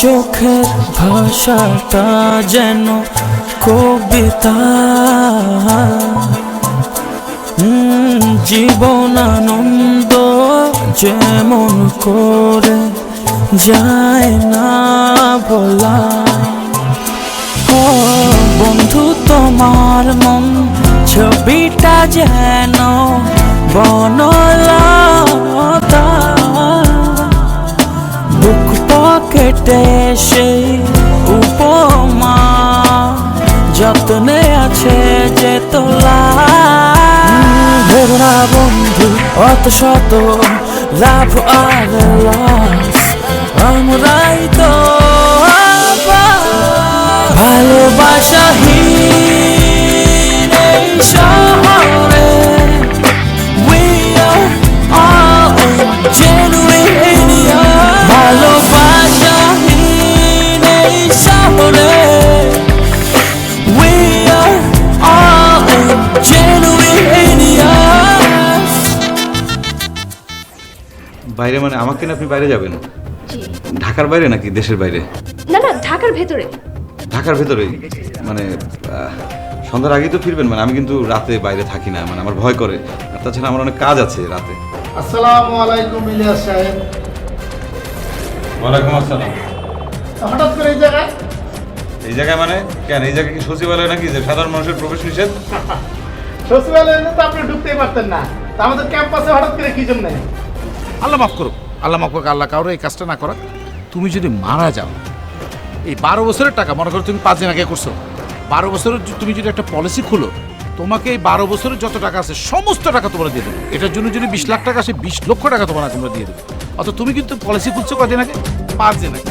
চোখের ভাষাটা যেন কবিতা, জীবনানন্দ যেমন করে যায় না বলা। ও বন্ধু তোমার মন ছবিটা যেন বনলতা, বুক পকেটে সেই উপমা যত্নে আছে যে তোলা। ভেবো না বন্ধু অত শত লাভ আর লস, আমরাই তো ভালোবাসাহীন এই শহরে। We are all genuine, ভালোবাসাহীন এই শহরে। We are all genuine. বাইরে মানে আমাকে না আপনি বাইরে যাবেন? জি। ঢাকার বাইরে নাকি দেশের বাইরে? না না, ঢাকার ভেতরে। ঢাকার ভেতরেই মানে সন্ধ্যার আগেই তো ফিরবেন? মানে আমি কিন্তু রাতে বাইরে থাকি না, মানে আমার ভয় করে, আর তাছাড়া আমার অনেক কাজ আছে রাতে। আসসালামু আলাইকুম ইলিয়াস সাহেব। ওয়ালাইকুম আসসালাম। হঠাৎ করে এই জায়গায়? এই জায়গায় মানে কেন? এই জায়গায় কি সচিবালয় নাকি যে সাধারণ মানুষের প্রবেশ নিষেধ? সচিবালয়ে তো আপনি ঢুকতেই পারতেন না, তা আমাদের ক্যাম্পাসে হঠাৎ করে কি জন্য? আল্লাহ মাফ করুক, আল্লাহ মাফ করুক, আল্লাহ কারো এই কাজটা না করা। তুমি যদি মারা যাও, এই 12 বছরের টাকা মনে করো তুমি 5 দিন আগে করছো, 12 বছরের তুমি যদি একটা পলিসি খুলো, তোমাকে এই 12 বছরের যত টাকা আছে সমস্ত টাকা তোমরা দিয়ে দেবো। এটার জন্য যদি 20 লাখ টাকা আসে, 20 লক্ষ টাকা তোমরা দিয়ে দেবো। অথচ তুমি কিন্তু পলিসি খুলছো কদিন আগে? 5 দিন আগে।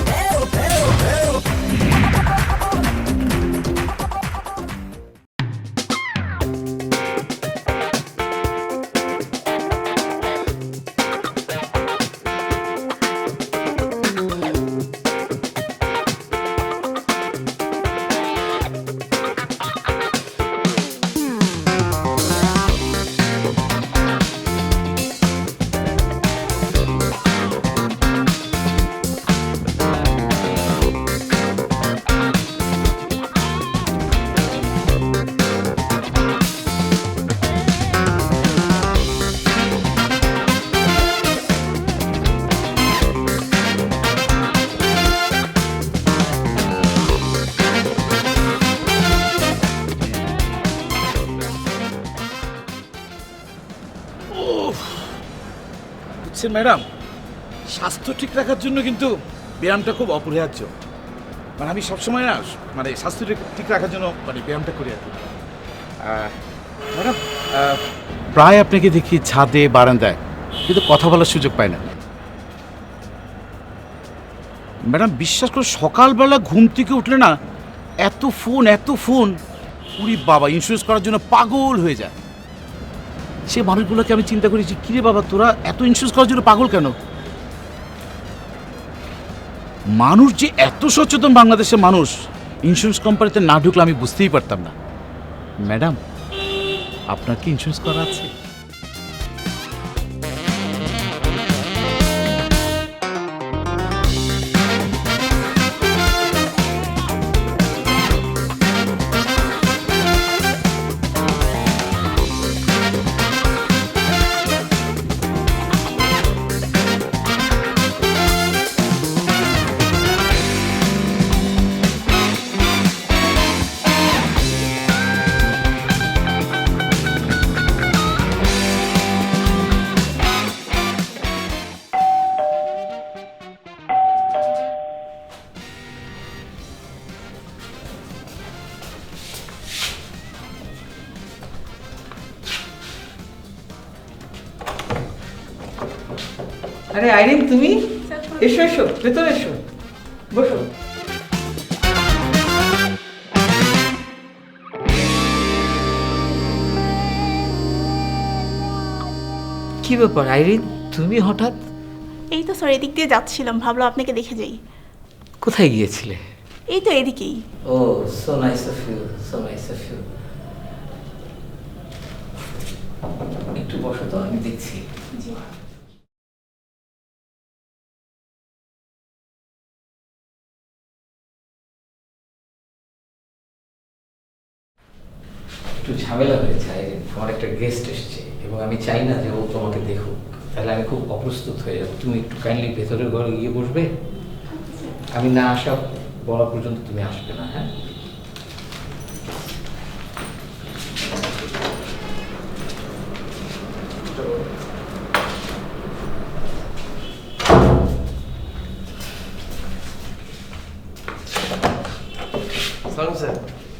ম্যাডাম, স্বাস্থ্য ঠিক রাখার জন্য কিন্তু ব্যায়ামটা খুব অপরিহার্য। মানে আমি সবসময় না মানে স্বাস্থ্য ঠিক রাখার জন্য মানে ব্যায়ামটা করি আর কি। ম্যাডাম, প্রায় আপনাকে দেখি ছাদে বারান্দায়, কিন্তু কথা বলার সুযোগ পাই না। ম্যাডাম বিশ্বাস করে সকালবেলা ঘুম থেকে উঠলে না এত ফোন, উরি বাবা, ইন্স্যুরেন্স করার জন্য পাগল হয়ে যায়। সে মানুষগুলোকে আমি চিন্তা করেছি, কিরে বাবা তোরা এত ইন্স্যুরেন্স করার জন্য পাগল কেন? মানুষ যে এত সচেতন, বাংলাদেশের মানুষ ইন্স্যুরেন্স কোম্পানিতে না ঢুকলে আমি বুঝতেই পারতাম না। ম্যাডাম, আপনার কি ইন্স্যুরেন্স করা আছে? আরে আইরিন, তুমি এসো এসো, ভেতরে এসো, বসো। কি ব্যাপার আইরিন, তুমি হঠাৎ? এই তো স্যার, এদিক দিয়ে যাচ্ছিলাম, ভাবলাম আপনাকে দেখে যাই। কোথায় গিয়েছিলে? এই তো এদিকেই। ও, so nice of you, so nice of you. একটু বসো তো, আমি দেখছি। জি। গেস্ট এসেছে এবং আমি চাই না যে ও তোমাকে দেখুক, তাহলে আমি খুব অপ্রস্তুত হয়ে যাবো। তুমি একটু কাইন্ডলি ভেতরের ঘরে গিয়ে বসবে, আমি না আসা বলা পর্যন্ত তুমি আসবে না, হ্যাঁ?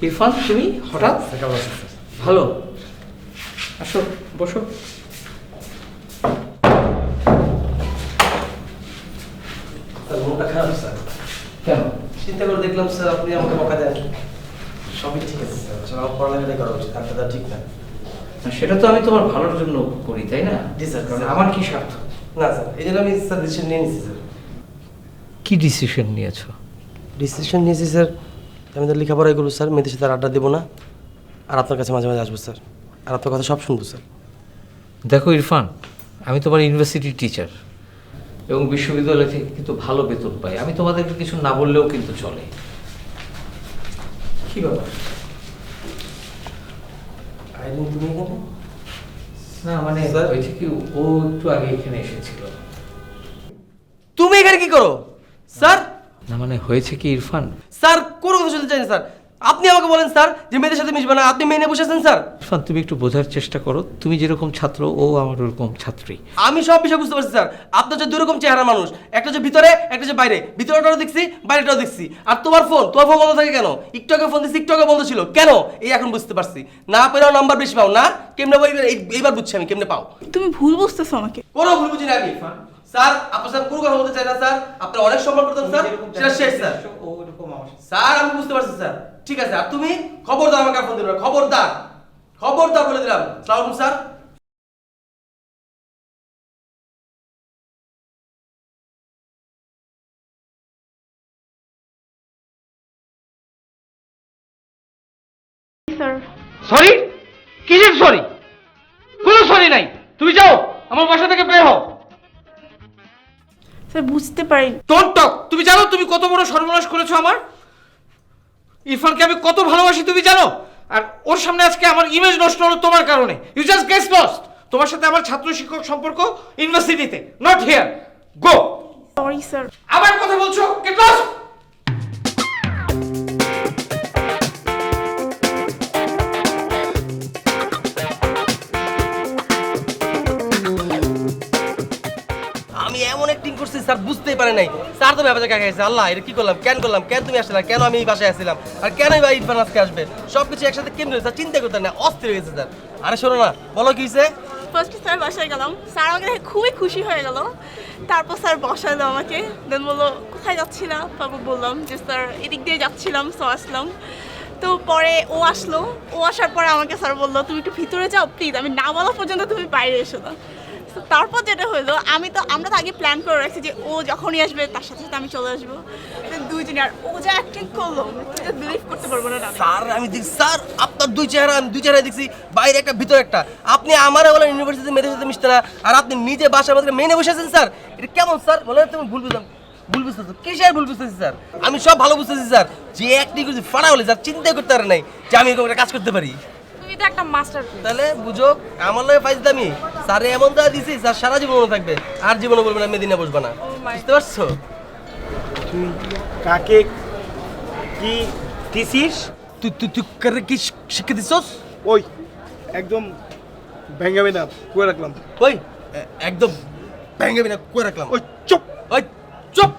ইরফান, তুমি হঠাৎ? ভালো, আসো বসো। স্যার মনটা খারাপ স্যার। কেন? চিন্তা করে দেখলাম স্যার আপনি আমাকে বকা দেন। সবই ঠিক আছে স্যার, স্যার আমার পড়ালেখাটাই করা উচিত, আপনার ঠিক না। সেটা তো আমি তোমার ভালোর জন্য করি, তাই না? জি স্যার। কারণ আমার কি স্বার্থ? না স্যার, এই জন্য আমি স্যার ডিসিশন নিয়ে নিয়েছি স্যার। কি ডিসিশন নিয়েছো? ডিসিশন নিয়েছি স্যার, আমি তো লেখাপড়াই করবো স্যার, মেয়েদের সাথে আর আড্ডা দেবো না, আর আপনার কাছে মাঝে মাঝে আসবো স্যার, আর আপনার কথা সব শুনবো স্যার। দেখো ইরফান, আমি তোমার ইউনিভার্সিটির টিচার এবং বিশ্ববিদ্যালয় থেকে কিন্তু ভালো বেতন পাই। আমি তোমাদেরকে কিছু না বললেও কিন্তু চলে। কি ব্যাপার? আইরিন তুমি এখানে? না মানে স্যার? হয়েছে কি, ও একটু আগে এখানে এসেছিল। তুমি এখানে কি করো স্যার? না মানে হয়েছে কি ইরফান, স্যার কোনো কথা শুনতে চাই না স্যার, আপনি আমাকে বলেন স্যার যে মেয়েদের সাথে মিশবে না, আপনি মেয়ে নিয়ে বসেছেন স্যার। ইরফান তুমি একটু বোঝার চেষ্টা করো, তুমি যেরকম ছাত্র ও আমার ওরকম ছাত্রী। আমি সব বিষয় বুঝতে পারছি স্যার, আপনার যে দুই রকম চেহারা মানুষ, একটা হচ্ছে ভিতরে, একটা হচ্ছে বাইরে। ভিতরেটাও দেখছি, বাইরেটাও দেখছি। আর তোমার ফোন বন্ধ থাকে কেন? একটু আগে ফোন দিচ্ছি, একটু আগে বন্ধ ছিল কেন? এই এখন বুঝতে পারছি। না পেলেও নাম্বার বেশি পাও না, কেমনে পাও এইবার বুঝছি আমি কেমনে পাও। তুমি ভুল বুঝতেছো আমাকে। কোনো ভুল বুঝি না আমি স্যার, আপনার সাথে কোনো কথা বলতে চাই না স্যার, আপনার অনেক সম্মান করতাম স্যার, সেটা শেষ স্যার। স্যার আমি বুঝতে পারছি স্যার, ঠিক আছে। আর তুমি খবরদার আমাকে আর ফোন দিবে না, খবরদার, খবরদার বলে দিলাম। আসসালামু আলাইকুম স্যার। Sir, sorry? কিসের সরি? কোনো সরি নাই। তুমি যাও, আমার বাসা থেকে বের হও। স্যার বুঝতে পারি। Don't talk. তুমি জানো তুমি কত বড় সর্বনাশ করেছো আমার? ইরফানকে আমি কত ভালোবাসি তুমি জানো? আর ওর সামনে আজকে আমার ইমেজ নষ্ট হলো তোমার কারণে। You just get lost. তোমার সাথে আমার ছাত্র শিক্ষক সম্পর্ক ইউনিভার্সিটিতে, not here. Go. Sorry sir. আবার কথা বলছো? Get lost. আমি এমন অ্যাক্টিং করছি স্যার বুঝতেই পারে নাই। স্যার তো ব্যাপারটা কাকে গেছে, আল্লাহ এটা কি করলাম, কেন করলাম, কেন তুমি আসলে, কেন আমি এই বাসায় আসছিলাম, আর কেনই বা ইরফান আজকে আসবে, সবকিছু একসাথে কেমন স্যার চিন্তা করতে না, অস্থির হয়ে গেছে স্যার। আরে শোনো না, বলো কি হয়েছে? ফার্স্ট স্যার বাসায় গেলাম, স্যার আমাকে দেখে খুবই খুশি হয়ে গেল। তারপর স্যার বসালো আমাকে, দেন বললো কোথায় যাচ্ছিলা? তারপর বললাম যে স্যার এদিক দিয়ে যাচ্ছিলাম, সো আসলাম। তো পরে ও আসলো, ও আসার পরে আমাকে স্যার বললো তুমি একটু ভিতরে যাও প্লিজ, আমি না বলা পর্যন্ত তুমি বাইরে এসো না। তো তারপর যেটা হলো, আমরা তো আগে প্ল্যান করে রাখছি যে ও যখনই আসবে তার সাথে সাথে আমি চলে আসবো দুইজনে। আর ও যা অ্যাক্টিং করলো বিলিভ করতে পারবো না। স্যার আমি দেখছি স্যার আপনার দুই চেহারা, আমি দুই চেহারা দেখছি, বাইরে একটা ভিতরে একটা। আপনি আমার বলেন ইউনিভার্সিটি মেয়েদের সাথে মিশতে না, আর আপনি নিজে বাসার মধ্যে মেনে বসেছেন স্যার, এটা কেমন স্যার বলেন? তুমি ভুল বুঝলাম, ভুল বুঝতেছো কিসের ভুল বুঝতেছি স্যার? আমি সব ভালো বুঝতেছি স্যার, যে অ্যাক্টিং করছি ফাড়া হলে স্যার চিন্তা করতে পারে নাই যে আমি এরকম একটা কাজ করতে পারি। তুমি তো একটা মাস্টারপিস। তাহলে বুঝো আমার লগে ফাইজদামি স্যার এমন দেওয়া দিছি স্যার সারা জীবন মনে থাকবে, আর জীবনে বলবে না মেদিনা বসবে না, বুঝতে পারছো? তুই কাকে কি দিছিস? তুই তুই তুই কারে কি শিক্ষা দিছস? ওই একদম ভেঙে না করে রাখলাম। ওই একদম ভেঙে বিনা কই রাখলাম। ওই চুপ, ওই চুপ।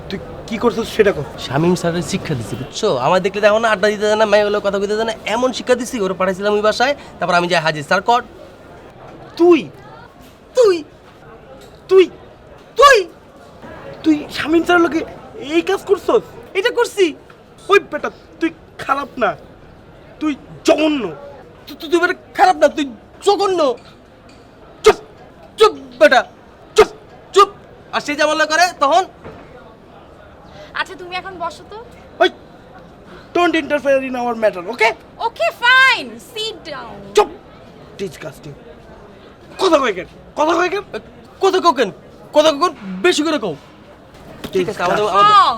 তুই কি করছিস সেটা কর। শামীম স্যারের শিক্ষা দিছি বুঝছো, আমার দেখলে দেখো না আড্ডা দিতে জানা, মাই হলো কথা কইতে জানা, এমন শিক্ষা দিছি ওরা পাঠাইছিলাম ওই বাসায়, তারপর আমি যাই হাজির। স্যার কর। তুই তুই তুই তুই তুই শামীম স্যারের লোকে এই কাজ করছস? এটা করছি? ওই বেটা তুই খারাপ না, তুই জঘন্য। তুই বেটা খারাপ না, তুই জঘন্য। চুপ চুপ বেটা চুপ চুপ। আর সে যেমন করে তখন আচ্ছা তুমি এখন বসো তো। ওই don't interfere in our matter, okay? Okay fine, sit down. চুপ, ডিসকাস্টিং। কথা কই কেন, কথা কই কেন? কথা কোকেন, কথা কোন বেশি করে কও। ঠিক আছে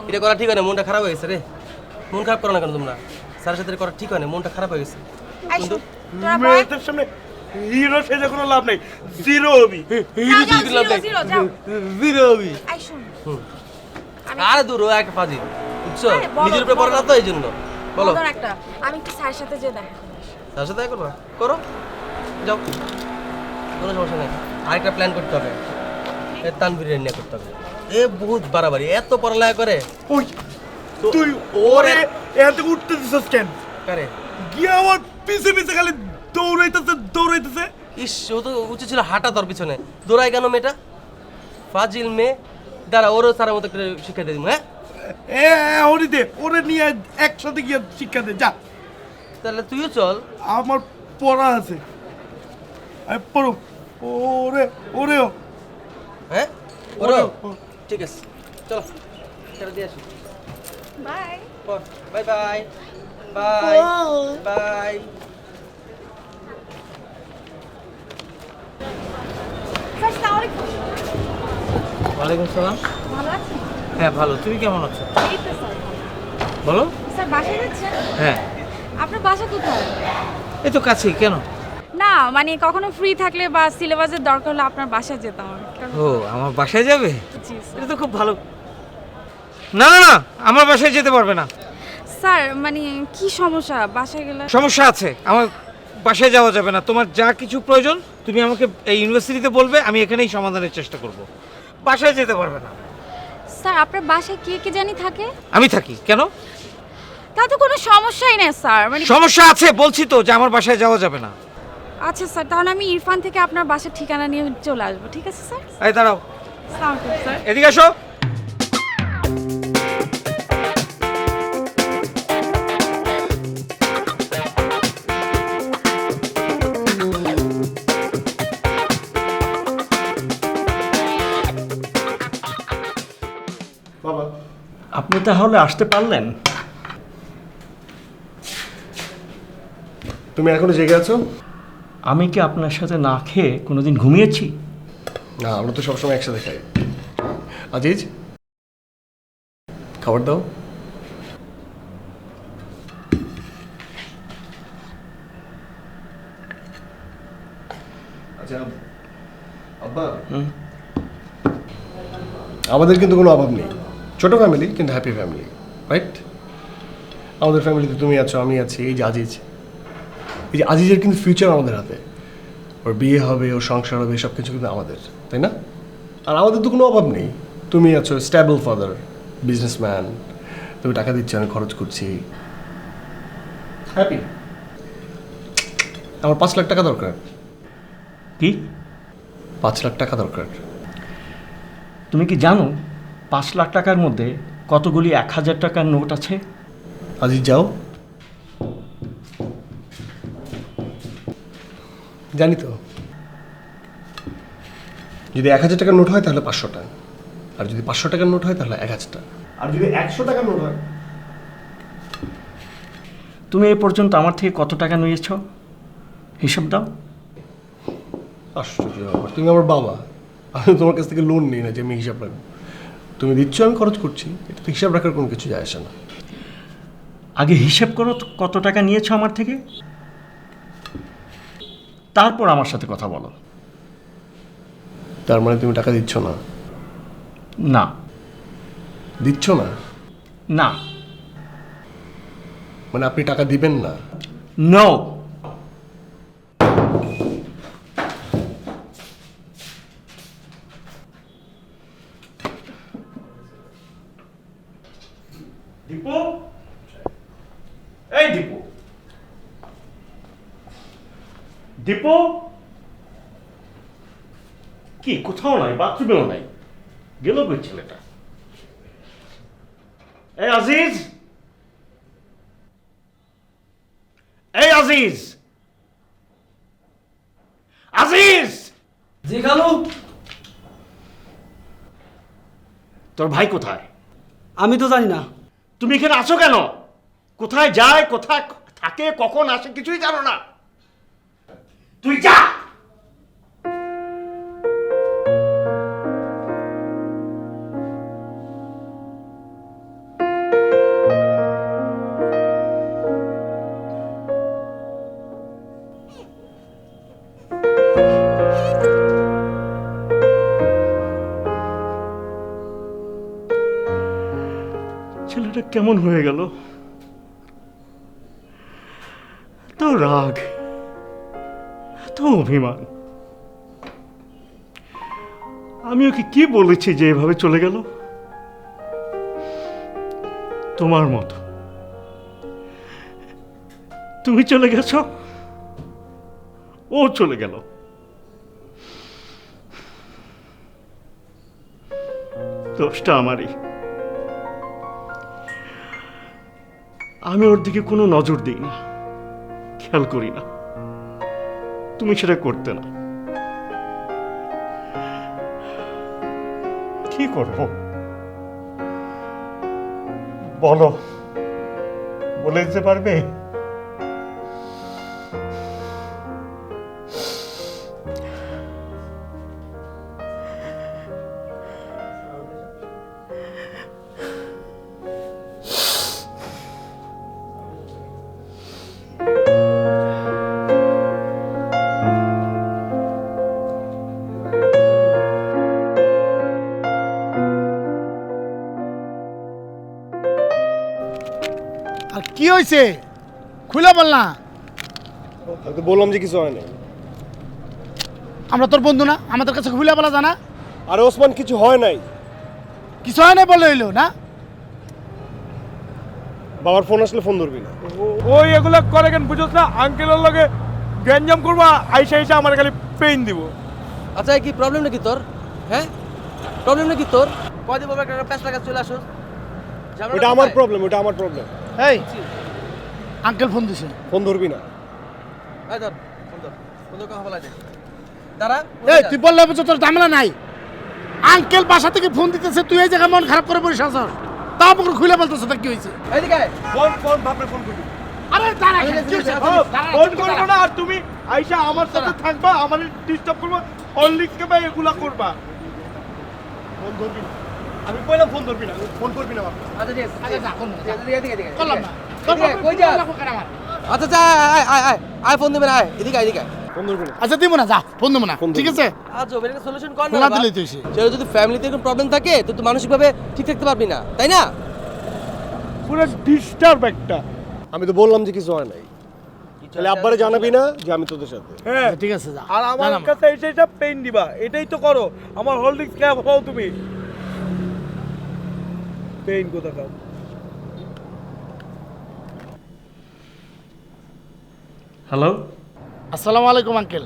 এটা করা ঠিক হয় না, মনটা খারাপ হয়ে গেছে রে। মন খারাপ করো না কেন তোমরা? স্যারের সাথে করা ঠিক হয় না, মনটা খারাপ হয়ে গেছে। এই শোন, তোরা বয়। মেয়েদের সামনে হিরো সেজে কোনো লাভ নেই, জিরো হবি। যাও, যাও, জিরো, যাও। জিরো হবি। এই শোন, আরে দূর ও একটা ফাজিল, বুঝছো? আরে বলো, নিজের উপরে পড়ে না তো এই জন্য। বলো, মজার একটা, আমি একটু স্যারের সাথে যে দেখা করে আসি। তার সাথে দেখা করবা? করো, যাও, কোনো সমস্যা নেই। আরেকটা প্ল্যান করতে হবে, তানভীরের নিয়ে করতে হবে। এ বহুত বাড়াবাড়ি, এত পড়ালেখা করে। ওই তো তুই ওরে ওরে এখান থেকে উঠতে দিছিস কেন? কারে গিয়ে আমার পিছে পিছে খালি দৌড়াইতেছে। ইস, ও তো উচিত ছিল হাঁটা তোর পিছনে। দৌড়ায় কেন মেয়েটা? ফাজিল মেয়ে। দাঁড়া, ওরও স্যারের মতো করে শিক্ষা দিয়ে দিব। হ্যাঁ, ওরে নিয়ে একসাথে গিয়ে শিক্ষা দে যা। তাহলে তুইও চল। আমার পড়া আছে, আমি পড়ো। ওরেও হ্যাঁ, ওরও ঠিক আছে, চলো ছেড়ে দিয়ে আসি। Bye. Bye bye bye bye. Sir, আসসালামু আলাইকুম। ওয়ালাইকুম সালাম। ভালো আছেন? হ্যাঁ ভালো, তুমি কেমন আছো? এই তো স্যার। বলো। স্যার, বাসায় যাচ্ছেন? হ্যাঁ, আপনার বাসা কোথায়? এই তো কাছেই। কেন? না, মানে কখনো ফ্রি থাকলে বা সিলেবাসের দরকার হলে আপনার বাসায় যেতাম আমি। ও, আমার বাসায় যাবে? জি স্যার। এটা তো খুব ভালো। না না না, আমার বাসায় যেতে পারবে না। স্যার, মানে কি সমস্যা বাসায় গেলে? সমস্যা আছে, আমার বাসায় যাওয়া যাবে না। তোমার যা কিছু প্রয়োজন তুমি আমাকে এই ইউনিভার্সিটিতে বলবে, আমি এখানেই সমাধানের চেষ্টা করব। বাসায় যেতে পারবে না। স্যার, আপনার বাসায় কে কে জানি থাকে? আমি থাকি। কেন? তা তো কোনো সমস্যাই নেই স্যার, মানে সমস্যা আছে বলছি তো, যে আমার বাসায় যাওয়া যাবে না। আচ্ছা স্যার, তাহলে আমি ইরফান থেকে আপনার বাসার ঠিকানা নিয়ে চলে আসবো, ঠিক আছে স্যার? এই দাঁড়াও, আসসালামু আলাইকুম স্যার। এদিকে আসো। বাবা, আপনি তাহলে আসতে পারলেন? তুমি এখনো জেগে আছো? আমি কি আপনার সাথে না খেয়ে কোনোদিন ঘুমিয়েছি? না, আমরা তো সবসময় একসাথে খাই। আজিজ, খাবার দাও। আচ্ছা আব্বা, আমাদের কিন্তু কোনো অভাব নেই। ছোট ফ্যামিলি কিন্তু হ্যাপি ফ্যামিলি, রাইট? আমাদের ফ্যামিলিতে তুমি আছো, আমি আছি, এই যে আজিজ। এই যে আজিজের কিন্তু ফিউচার আমাদের হাতে। ওর বিয়ে হবে, ওর সংসার হবে, সব কিছু কিন্তু আমাদের, তাই না? আর আমাদের তো কোনো অভাব নেই। তুমি আছো স্ট্যাবল ফাদার, বিজনেসম্যান, তুমি টাকা দিচ্ছ, আমি খরচ করছি, হ্যাপি। আমার 5 লাখ টাকা দরকার। কি? 5 লাখ টাকা দরকার। তুমি কি জানো 5 লাখ টাকার মধ্যে কতগুলি 1000 টাকার নোট আছে? আজিজ যাও। জানি তো, যদি 1000 টাকার নোট হয় তাহলে 500টা, আর যদি 500 টাকার নোট হয় তাহলে 1000টা, আর যদি 100 টাকার নোট হয়। তুমি এ পর্যন্ত আমার থেকে কত টাকা নিয়েছ হিসাব দাও। আশ্চর্য ব্যাপার, তুমি আমার বাবা, আমি তোমার কাছ থেকে লোন নিই না যে আমি হিসাব রাখবো। তুমি দিচ্ছ, আমি খরচ করছি, এটা তো হিসাব রাখার কোনো কিছু যায় আসে না। আগে হিসাব করো তো কত টাকা নিয়েছো আমার থেকে, তারপর আমার সাথে কথা বলো। তার মানে তুমি টাকা দিচ্ছ না? না। দিচ্ছ না না। মানে আপনি টাকা দিবেন না? নো। দীপু, এই দীপু, দীপু কি কোথাও নাই, বাথরুমেও নাই, গেল কই ছেলেটা? এই আজিজ, এই আজিজ, আজিজ! জি খালু। তোর ভাই কোথায়? আমি তো জানি না। তুমি এখানে আছো কেন? কোথায় যায়, কোথায় থাকে, কখন আসে, কিছুই জানো না? তুই যা। কেমন হয়ে গেল? এত রাগ, এত অভিমান। আমি ওকে কি বলেছি যে এভাবে চলে গেল? তোমার মতো তুমি চলে গেছো, ও চলে গেল। দোষটা আমারই। আমি ওর দিকে কোনো নজর দিই না, খেয়াল করি না। তুমি সেটা করতে না। কি করব বলো, বলে দিতে পারবে? আর কি হয়েছে খুলে বল না। আমি তো বললাম যে কিছু হয় না। আমরা তোর বন্ধু না, আমাদের কাছে খুলে বলা জানা। আরে ওসমান, কিছু হয় নাই। কিছু হয় না বলে হইলো না। বাবার ফোন আসলে ফোন ধরবি না। ওই এগুলো করে কেন বুঝছ না? আঙ্কেলের লগে গ্যাঞ্জাম করবা, আইসা আইসা আমার খালি পেইন দিব। আচ্ছা কি প্রবলেম নাকি তোর? হ্যাঁ, প্রবলেম নাকি তোর? কয়দিন বাবা একটা প্যাঁচ লাগা চলে আসো। ওটা আমার প্রবলেম, ওটা আমার প্রবলেম। এই আঙ্কেল ফোন দিছে, ফোন ধরবি না। এই ধর ফোন ধর, ফোন ধর, কথা বলা যায়। দাঁড়া, এই তুই বললে বুঝছো তোর ঝামেলা নাই। আঙ্কেল বাসা থেকে ফোন দিতেছে, তুই এই জায়গায় মন খারাপ করে বসে আছিস। তাও আমাকে খুলে বলতেছ তো কি হয়েছে? এইদিকে আয়। ফোন বাপরে ফোন করবি। আরে দাঁড়া, কি হয়েছে? ফোন করবো না, আর তুমি আইসা আমার সাথে থাকবা, আমার ডিস্টার্ব করবা, হরলিক্সকে বা এগুলা করবা। ফোন ধরবি না। আমি কইলাম ফোন ধরবি না, ফোন করবি না বাবা। আচ্ছা ঠিক আছে, আরে যা, ফোন দে, যা। এদিকে করলাম না। কই যা? আমার। আচ্ছা যা, আয় আয় আয় আয়, ফোন দিবেন, আয় এদিকে আয়, এদিকে আয়। ফোন ধরবি না। আচ্ছা দিব না, যা ফোন দেবো না, ঠিক আছে? আচ্ছা ওর একটা সলিউশন কর না না বাবা। দিলেই তো হইছে। সেটা যদি ফ্যামিলিতে কোনো প্রবলেম থাকে তো তুই মানসিকভাবে ঠিক থাকতে পারবি না, তাই না? পুরো ডিস্টার্ব একটা। আমি তো বললাম যে কিছু হয় নাই। তাহলে আব্বারে জানাবি না যে আমি তোদের সাথে। হ্যাঁ ঠিক আছে, যা। আর আমার জানাবো। কাছে এসে এসে পেইন দিবা, এটাই তো করো। আমার হরলিক্স খেয়ে খাও তুমি। পেইন কোথা খাও? হ্যালো, আসসালামু আলাইকুম আঙ্কেল।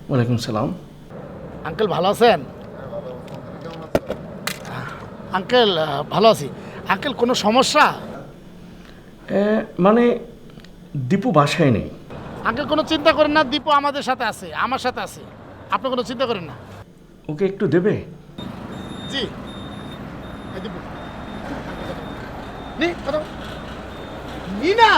ওয়ালাইকুম সালাম। আঙ্কেল ভালো আছেন? আঙ্কেল ভালো আছি। আঙ্কেল কোনো সমস্যা? মানে দীপু বাসায় নেই। আঙ্কেল কোনো চিন্তা করেন না, দীপু আমাদের সাথে আছে, আমার সাথে আছে। আপনি কোনো চিন্তা করেন না। ওকে একটু দেবে? জি, এই দীপু নি কথা নি না।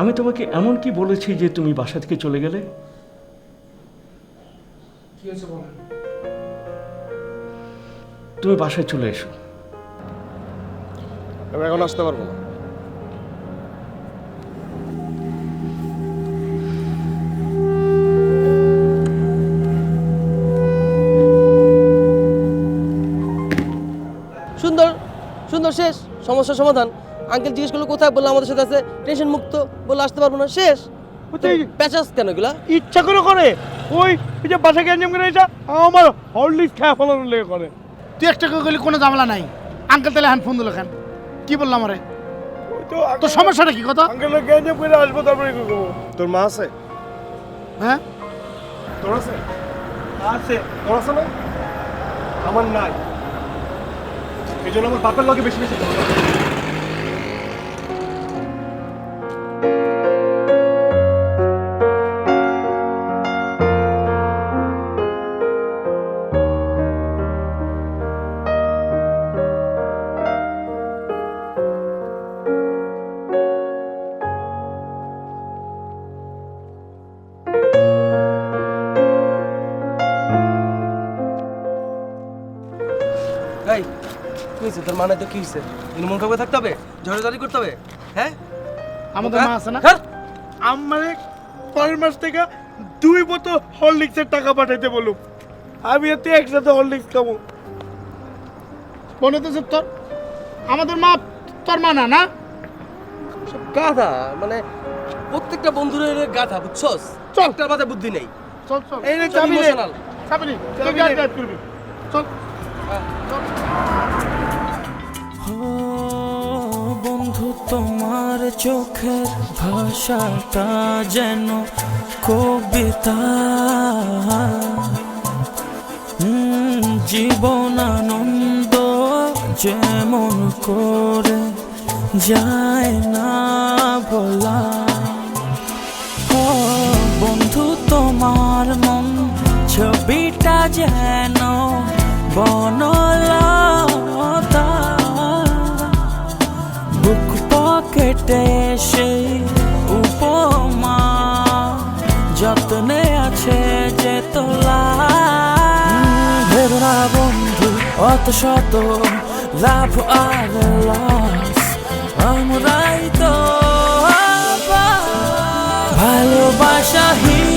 আমি তোমাকে এমন কি বলেছি যে তুমি বাসা থেকে চলে গেলে? কি হয়েছে বলেন? তুমি বাসায় চলে এসো। আমি এখন আসতে পারবো না। সুন্দর সুন্দর, শেষ, সমস্যার সমাধান। আঙ্কেল জিজ্ঞেস করলো কোথায়, বললো আমাদের সাথে আছে, টেনশন মুক্ত, বললো আসতে পারবো না, শেষ। প্যাচাস কেন এগুলা? ইচ্ছা করে করে। ওই যে বাসা গ্যাঞ্জাম করে এসে আমার হরলিক্স খেয়ে ফেলানোর লেগে করে। তুই একটা করে গেলে কোনো ঝামেলা নাই। আঙ্কেল তাহলে হ্যান্ড ফোন দিল কেন? কি বললাম আরে? তোর সমস্যাটা কি কথা? আঙ্কেলের গ্যাঞ্জাম করে আসবো, তারপরে কি করবো? তোর মা আছে? হ্যাঁ তোর আছে? আছে। তোর আছে না? আমার নাই। এই জন্য আমার বাপের লগে বেশি বেশি ঝগড়া। এই কি হয়েছে তোর? মানে তো কি হয়েছে? মন খারাপ করে থাকতে হবে, ঝড়াঝড়ি করতে হবে? হ্যাঁ, আমাদের মা আছে না? আমার পরের মাস থেকে 2 বোতল হরলিক্সের টাকা পাঠাইতে বলুম। আমি এতে একসাথে হরলিক্স খাবো। মনে তো তোর আমাদের মা তোর মা না না সব গাধা, মানে প্রত্যেকটা বন্ধুর গাধা, বুঝছস? চল। একটার মাথায় বুদ্ধি নেই। চল চল এই নে সব চাবি নে। emotional। চাবি নে, তুই গাড়ি ড্রাইভ করবি চল। ও বন্ধু তোমার চোখের ভাষাটা যেন কবিতা, জীবনানন্দ যেমন করে যায় না বলা। ও বন্ধু তোমার মন ছবিটা যেন বনলতা, বুক পকেটে সেই উপমা যত্নে আছে যে তোলা। ভেবো না বন্ধু অত শত লাভ আর লস, আমরাই তো ভালোবাসাহীন